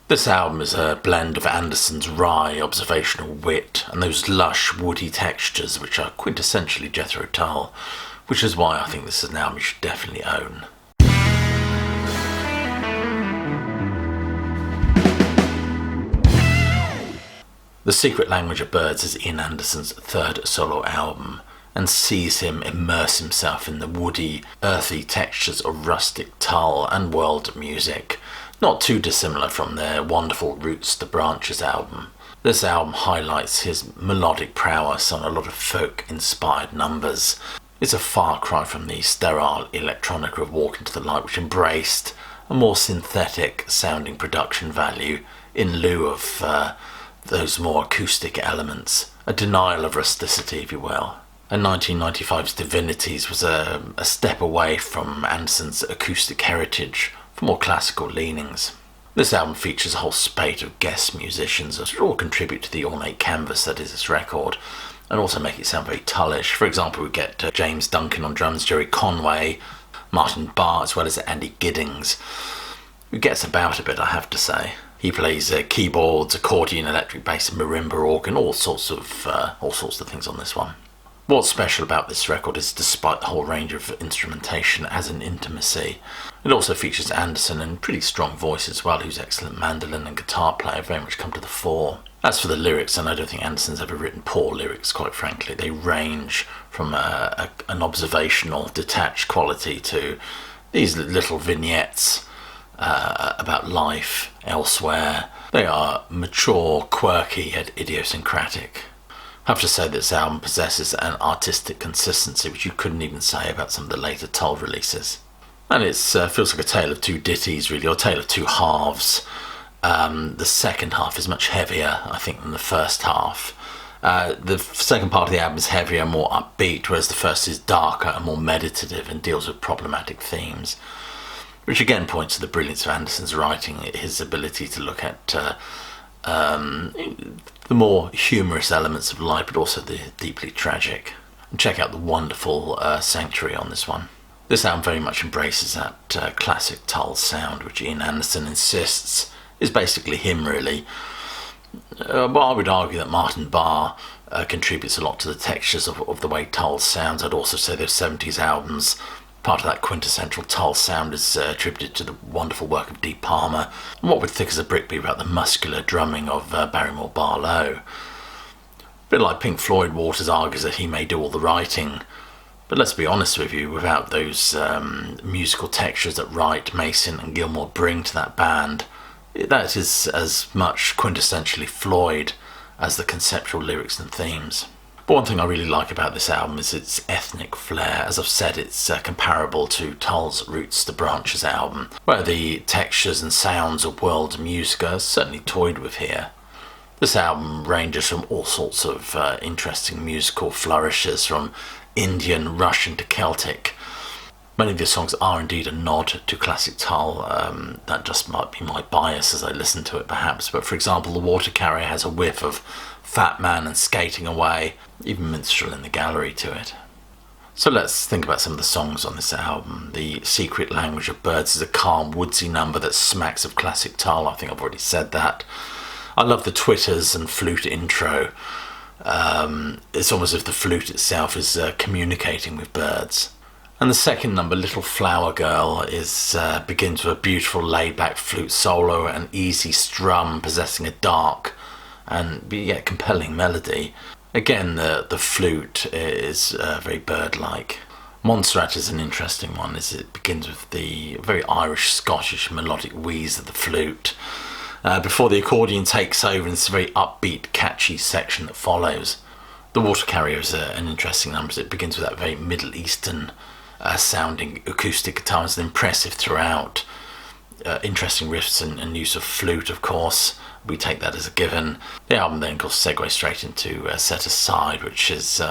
This album is a blend of Anderson's wry observational wit and those lush woody textures which are quintessentially Jethro Tull, which is why I think this is an album you should definitely own. The Secret Language of Birds is Ian Anderson's third solo album, and sees him immerse himself in the woody, earthy textures of rustic Tull and world music, not too dissimilar from their wonderful Roots to Branches album. This album highlights his melodic prowess on a lot of folk-inspired numbers. It's a far cry from the sterile electronica of Walk Into the Light, which embraced a more synthetic-sounding production value in lieu of those more acoustic elements, a denial of rusticity, if you will. And 1995's Divinities was a step away from Anderson's acoustic heritage for more classical leanings. This album features a whole spate of guest musicians that all contribute to the ornate canvas that is this record, and also make it sound very Tullish. For example, we get James Duncan on drums, Jerry Conway, Martin Barr, as well as Andy Giddings, who gets about a bit, I have to say. He plays keyboards, accordion, electric bass, and marimba organ, all sorts of things on this one. What's special about this record is, despite the whole range of instrumentation, it has an intimacy. It also features Anderson and pretty strong voice as well, whose excellent mandolin and guitar player very much come to the fore. As for the lyrics, and I don't think Anderson's ever written poor lyrics, quite frankly. They range from an observational, detached quality to these little vignettes about life elsewhere. They are mature, quirky, yet idiosyncratic. I have to say this album possesses an artistic consistency which you couldn't even say about some of the later Tull releases. And it feels like a tale of two ditties, really, or a tale of two halves. The second half is much heavier, I think, than the first half. The second part of the album is heavier, more upbeat, whereas the first is darker and more meditative and deals with problematic themes, which again points to the brilliance of Anderson's writing, his ability to look at the more humorous elements of life, but also the deeply tragic. And check out the wonderful Sanctuary on this one. This album very much embraces that classic Tull sound, which Ian Anderson insists is basically him, really. But I would argue that Martin Barr contributes a lot to the textures of the way Tull sounds. I'd also say those 70s albums, part of that quintessential Tull sound is attributed to the wonderful work of Dee Palmer, and what would thick as a brick be about the muscular drumming of Barrymore Barlow. A bit like Pink Floyd, Waters argues that he may do all the writing, but let's be honest with you, without those musical textures that Wright, Mason and Gilmour bring to that band, that is as much quintessentially Floyd as the conceptual lyrics and themes. But one thing I really like about this album is its ethnic flair. As I've said, it's comparable to Tull's Roots to Branches album, where the textures and sounds of world music are certainly toyed with here. This album ranges from all sorts of interesting musical flourishes, from Indian, Russian to Celtic. Many of the songs are indeed a nod to classic Tull. That just might be my bias as I listen to it, perhaps. But for example, The Water Carrier has a whiff of Fat Man and Skating Away, even Minstrel in the Gallery to it. So let's think about some of the songs on this album. The Secret Language of Birds is a calm, woodsy number that smacks of classic Tull. I think I've already said that. I love the twitters and flute intro. It's almost as if the flute itself is communicating with birds. And the second number, Little Flower Girl, begins with a beautiful laid-back flute solo and easy strum possessing a dark and yet compelling melody. Again, the flute is very bird-like. Montserrat is an interesting one, as it begins with the very Irish-Scottish melodic wheeze of the flute, before the accordion takes over in this very upbeat, catchy section that follows. The Water Carrier is an interesting number, as it begins with that very Middle Eastern sounding acoustic guitar, is impressive throughout. Interesting riffs and use of flute, of course. We take that as a given. The album then, of course, segues straight into Set Aside, which is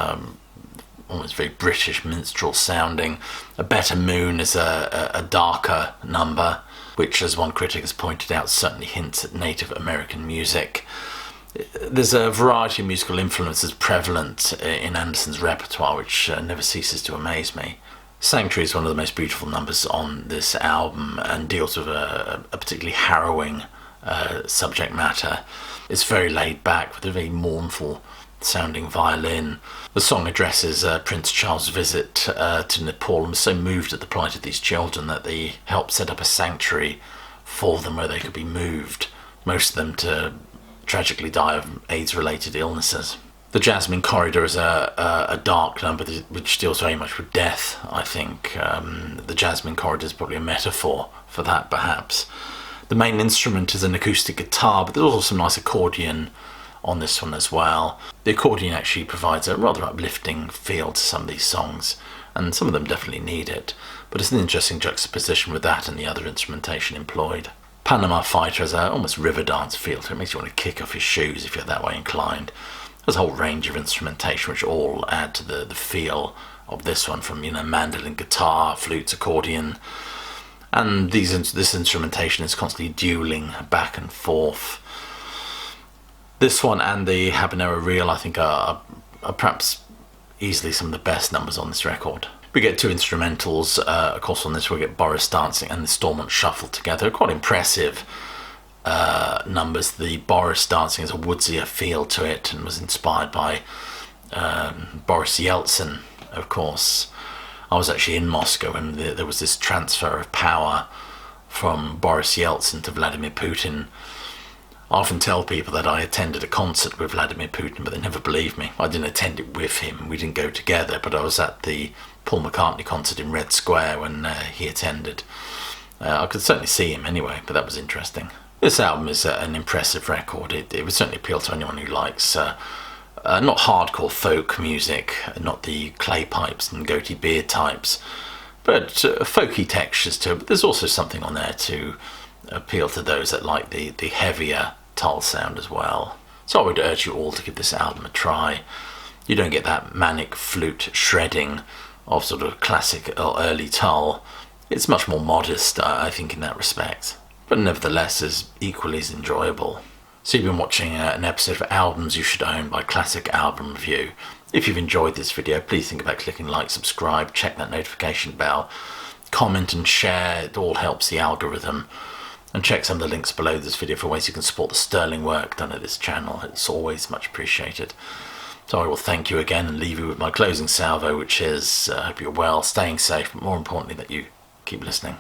almost very British minstrel sounding. A Better Moon is a darker number, which, as one critic has pointed out, certainly hints at Native American music. There's a variety of musical influences prevalent in Anderson's repertoire, which never ceases to amaze me. Sanctuary is one of the most beautiful numbers on this album and deals with a particularly harrowing subject matter. It's very laid back with a very mournful sounding violin. The song addresses Prince Charles' visit to Nepal and was so moved at the plight of these children that they helped set up a sanctuary for them where they could be moved, most of them to tragically die of AIDS-related illnesses. The Jasmine Corridor is a dark number which deals very much with death, I think. The Jasmine Corridor is probably a metaphor for that, perhaps. The main instrument is an acoustic guitar, but there's also some nice accordion on this one as well. The accordion actually provides a rather uplifting feel to some of these songs, and some of them definitely need it, but it's an interesting juxtaposition with that and the other instrumentation employed. Panama Fighter has an almost river dance feel to it. It makes you want to kick off your shoes if you're that way inclined. There's a whole range of instrumentation which all add to the feel of this one, from mandolin, guitar, flutes, accordion, and this instrumentation is constantly dueling back and forth. This one and the Habanero Reel, I think, are perhaps easily some of the best numbers on this record. We get two instrumentals, of course. On this we get Boris Dancing and the Stormont Shuffle together. Quite impressive numbers. The Boris Dancing has a woodsier feel to it and was inspired by Boris Yeltsin, of course. I was actually in Moscow when there was this transfer of power from Boris Yeltsin to Vladimir Putin. I often tell people that I attended a concert with Vladimir Putin, but they never believe me. I didn't attend it with him, we didn't go together, but I was at the Paul McCartney concert in Red Square when he attended. I could certainly see him anyway, but that was interesting. This album is an impressive record. It would certainly appeal to anyone who likes not hardcore folk music, not the clay pipes and goatee beard types, but folky textures to it. But there's also something on there to appeal to those that like the heavier Tull sound as well. So I would urge you all to give this album a try. You don't get that manic flute shredding of sort of classic or early Tull. It's much more modest, I think, in that respect, but nevertheless is equally as enjoyable. So you've been watching an episode of Albums You Should Own by Classic Album Review. If you've enjoyed this video, please think about clicking like, subscribe, check that notification bell, comment and share. It all helps the algorithm. And check some of the links below this video for ways you can support the sterling work done at this channel. It's always much appreciated. So I will thank you again and leave you with my closing salvo, which is, I hope you're well, staying safe, but more importantly that you keep listening.